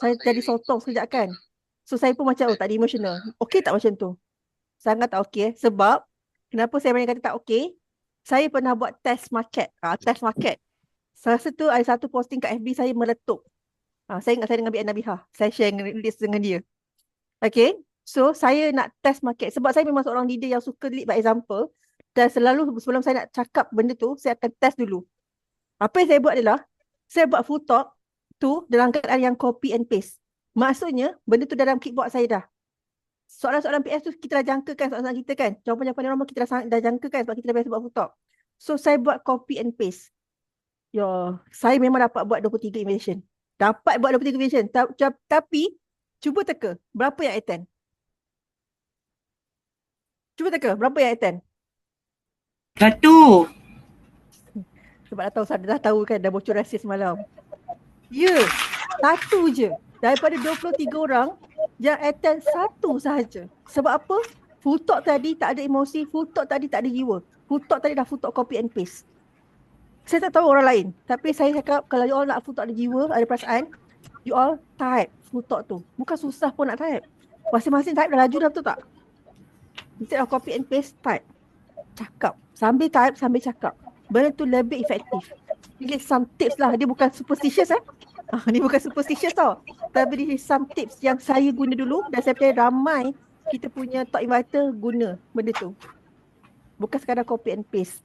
S1: Saya jadi sotong sekejap kan. So saya pun macam, oh tak ada emotional. Okay tak macam tu? Sangat tak okay. Sebab, kenapa saya banyak kata tak okay? Saya pernah buat test market. Test market. Saya tu ada satu posting kat FB saya meletup. Saya ingat saya dengan BN Nabihah. Saya share list dengan dia. Okay. So, saya nak test market. Sebab saya memang seorang leader yang suka lead by example. Dan selalu sebelum saya nak cakap benda tu, saya akan test dulu. Apa yang saya buat adalah, saya buat full talk tu dalam keadaan yang copy and paste. Maksudnya, benda tu dalam clipboard saya dah. Soalan-soalan PS tu kita dah jangkakan soalan-soalan kita kan. Jawapan-jawapan normal kita dah jangkakan sebab kita dah biasa buat full talk. So, saya buat copy and paste. Saya memang dapat buat 23 invitation. Dapat buat 23 invitation. Tapi, cuba teka, berapa yang attend? Cuba teka, berapa yang attend?
S4: 1.
S1: Sebab dah tahu kan, dah bocor rahsia semalam. Ya, satu je. Daripada 23 orang, yang attend satu sahaja. Sebab apa? Full talk tadi tak ada emosi, full talk tadi tak ada jiwa. Full talk tadi dah full talk copy and paste. Saya tak tahu orang lain. Tapi saya cakap, kalau you all nak full talk ada jiwa, ada perasaan, you all type full talk tu. Bukan susah pun nak type. Masing-masing type dah laju dah, betul tak? Instead of copy and paste, type. Cakap. Sambil type, sambil cakap. Benda tu lebih efektif. Ini some tips lah. Dia bukan superstitious Ni bukan superstitious tau. Tapi ini some tips yang saya guna dulu. Dan saya percaya ramai kita punya top inviter guna benda tu. Bukan sekadar copy and paste.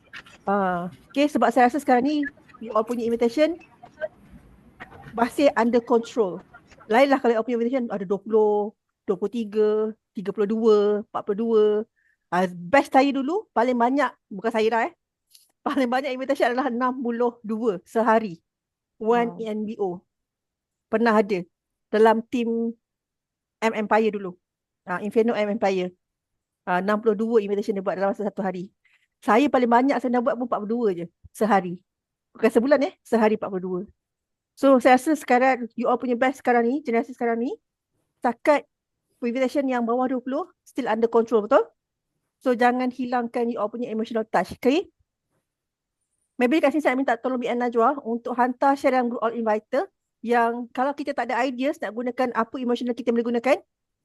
S1: Okay, sebab saya rasa sekarang ni you all punya invitation masih under control. Lain lah kalau you all punya invitation ada 20, 23, 32, 42. Best saya dulu, paling banyak, bukan saya dah paling banyak invitation adalah 62 sehari. One NBO. Pernah ada dalam tim M-Empire dulu. Inferno M-Empire. 62 invitation dia buat dalam masa satu hari. Saya paling banyak saya nak buat pun 42 je sehari. Bukan sebulan sehari 42. So saya rasa sekarang you all punya best sekarang ni, generasi sekarang ni, setakat invitation yang bawah 20 still under control, betul? So jangan hilangkan you all punya emotional touch, okay? Maybe kat sini saya minta tolong BN Najwa untuk hantar share dalam group all inviter yang kalau kita tak ada ideas nak gunakan apa emotional kita boleh gunakan,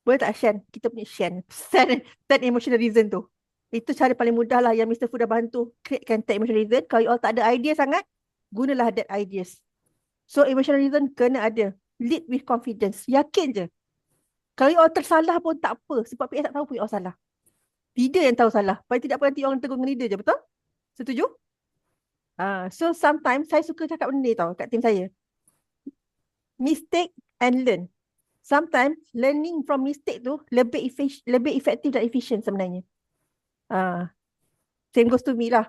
S1: boleh tak share? Kita punya share. Send emotional reason tu. Itu cara paling mudah lah yang Mr. Fu dah bantu createkan tag emotional reason. Kalau you all tak ada idea sangat, gunalah that ideas. So emotional reason kena ada. Lead with confidence. Yakin je. Kalau you all tersalah pun tak apa. Sebab PS tak tahu pun you all salah. Leader yang tahu salah. Paling tidak nanti orang tegur dengan leader je. Betul? Setuju? So sometimes saya suka cakap benda ni tau kat tim saya. Mistake and learn. Sometimes learning from mistake tu lebih efektif dan efisien sebenarnya. Same goes to me lah.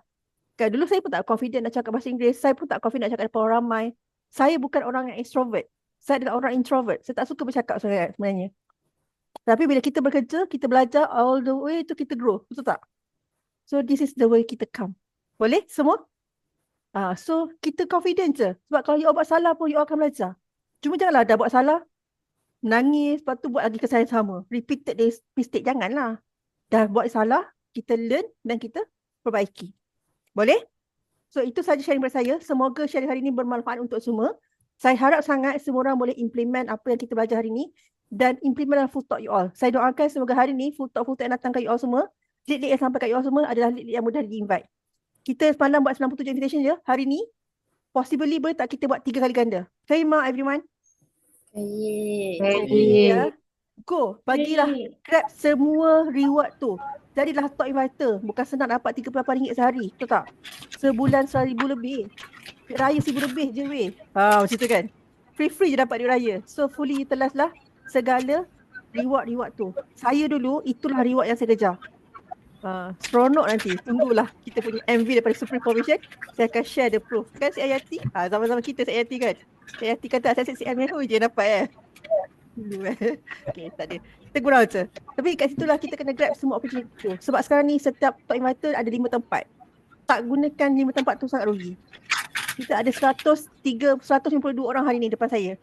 S1: Kan dulu saya pun tak confident nak cakap bahasa Inggeris. Saya pun tak confident nak cakap depan orang ramai. Saya bukan orang yang extrovert. Saya adalah orang introvert. Saya tak suka bercakap sebenarnya. Tapi bila kita bekerja, kita belajar all the way tu kita grow. Betul tak? So this is the way kita come. Boleh semua? So kita confident je. Sebab kalau you all buat salah pun you all akan belajar. Cuma janganlah dah buat salah, nangis, lepas tu buat lagi kesalahan sama. Repeated mistake, janganlah. Dah buat salah, kita learn dan kita perbaiki. Boleh? So itu saja sharing daripada saya. Semoga sharing hari ini bermanfaat untuk semua. Saya harap sangat semua orang boleh implement apa yang kita belajar hari ini dan implement dalam full talk you all. Saya doakan semoga hari ini full talk yang datang kat you all semua, lead-lead yang sampai kat you all semua adalah lead-lead yang mudah di-invite. Kita semalam buat 97 invitation je. Hari ni, possibly boleh tak kita buat 3 kali ganda? Terima everyone.
S3: Yeah.
S1: Go, bagilah grab semua reward tu. Jadilah top inviter. Bukan senang dapat RM38 sehari. Betul tak? Sebulan RM1,000 lebih. Duit raya RM1,000 lebih je weh. Macam tu kan? Free je dapat duit raya. So fully utilize lah segala reward tu. Saya dulu, itulah reward yang saya kejar. Seronok nanti. Tunggulah kita punya MV daripada Supreme Formation. Saya akan share the proof. Kan si Ayati? Zaman-zaman kita si Ayati kan? Si Ayati kata saya si Almeho je dapat Okay, tak ada. Kita gurau je. Tapi kat situlah kita kena grab semua opportunity tu. Sebab sekarang ni setiap top inviter ada 5 tempat. Tak gunakan 5 tempat tu sangat rugi. Kita ada 152 orang hari ni depan saya.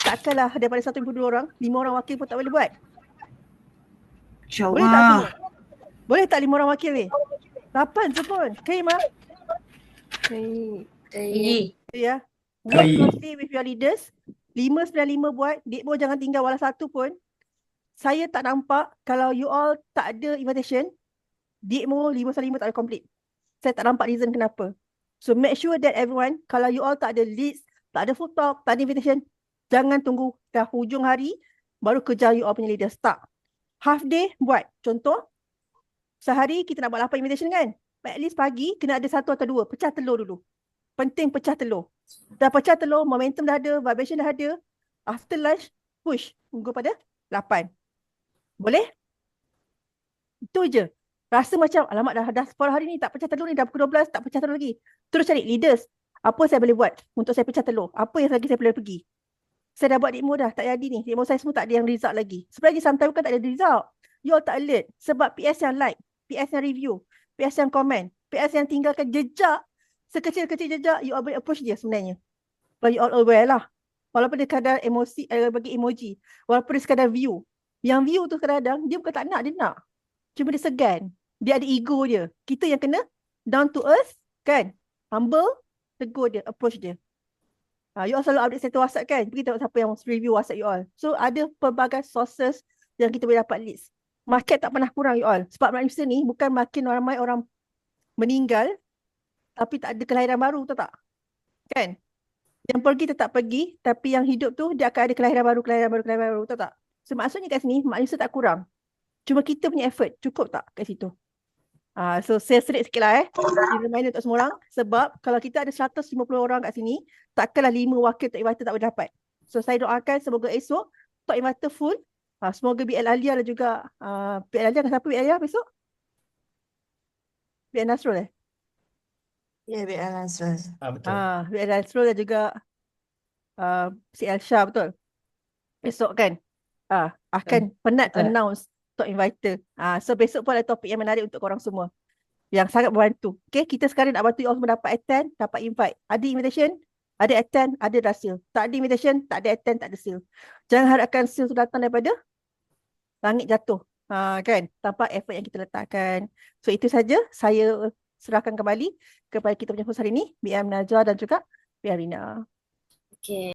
S1: Takkanlah daripada 152 orang, 5 orang wakil pun tak boleh buat. Boleh tak semua? Boleh tak 5 orang wakil ni? 8 je pun. Okay, Ma? Ya. Work
S7: Koi.
S1: closely with your leaders. 595 buat. Dikmo jangan tinggal walau satu pun. Saya tak nampak kalau you all tak ada invitation. Dikmo 595 tak ada complete. Saya tak nampak reason kenapa. So make sure that everyone, kalau you all tak ada leads, tak ada food talk, tak ada invitation, jangan tunggu dah hujung hari baru kejar you all punya leaders. Tak. Half day buat. Contoh, sehari kita nak buat 8 invitation kan? At least pagi kena ada 1 atau 2. Pecah telur dulu. Penting pecah telur. Dah pecah telur, momentum dah ada, vibration dah ada. After lunch, push. Tunggu pada 8. Boleh? Itu je. Rasa macam, alamak dah 10 hari ni tak pecah telur ni, dah pukul 12 tak pecah telur lagi. Terus cari leaders. Apa saya boleh buat untuk saya pecah telur? Apa yang lagi saya boleh pergi? Saya dah buat demo dah, tak jadi ni. Demo saya semua tak ada yang result lagi. Sebenarnya sometimes kan tak ada result. You all tak alert. Sebab PS yang like, PS yang review, PS yang komen, PS yang tinggalkan jejak, sekecil-kecil jejak, you all boleh approach dia sebenarnya. But you all aware lah. Walaupun dia kadang emosi, bagi emoji. Walaupun dia sekadar view. Yang view tu kadang-kadang, dia bukan tak nak, dia nak. Cuma dia segan. Dia ada ego dia. Kita yang kena down to earth, kan? Humble, tegur dia, approach dia. You all selalu update status WhatsApp kan? Pergi tengok siapa yang review WhatsApp you all. So ada pelbagai sources yang kita boleh dapat leads. Market tak pernah kurang you all. Sebab manusia ni bukan makin ramai orang meninggal, tapi tak ada kelahiran baru, tahu tak? Kan? Yang pergi tetap pergi, tapi yang hidup tu dia akan ada kelahiran baru, tahu tak? So maksudnya kat sini manusia tak kurang. Cuma kita punya effort cukup tak kat situ? So saya serik sikit lah Ini reminder untuk semua orang. Sebab kalau kita ada 150 orang kat sini, takkanlah 5 wakil Tok Inverter tak boleh dapat. So saya doakan semoga esok Tok Inverter full. Semoga BL Alia dan juga BL Alia dengan siapa BL Alia besok? BL Nasrul
S8: Ya, BL Nasrul.
S7: Betul.
S1: BL Nasrul dan juga si Elsha, betul? Besok kan? Akan penat announce Tok Inverter. So besok pun ada topik yang menarik untuk korang semua. Yang sangat membantu. Okay, kita sekarang nak bantu you all semua dapat attend, dapat invite. Ada invitation, ada attend, ada dah seal. Tak ada invitation, tak ada attend, tak ada seal. Jangan harapkan seal tu datang daripada langit jatuh. Kan? Tanpa effort yang kita letakkan. So itu saja saya serahkan kembali kepada kita punya host hari ini, BM Najwa dan juga BM Rina.
S3: Okay.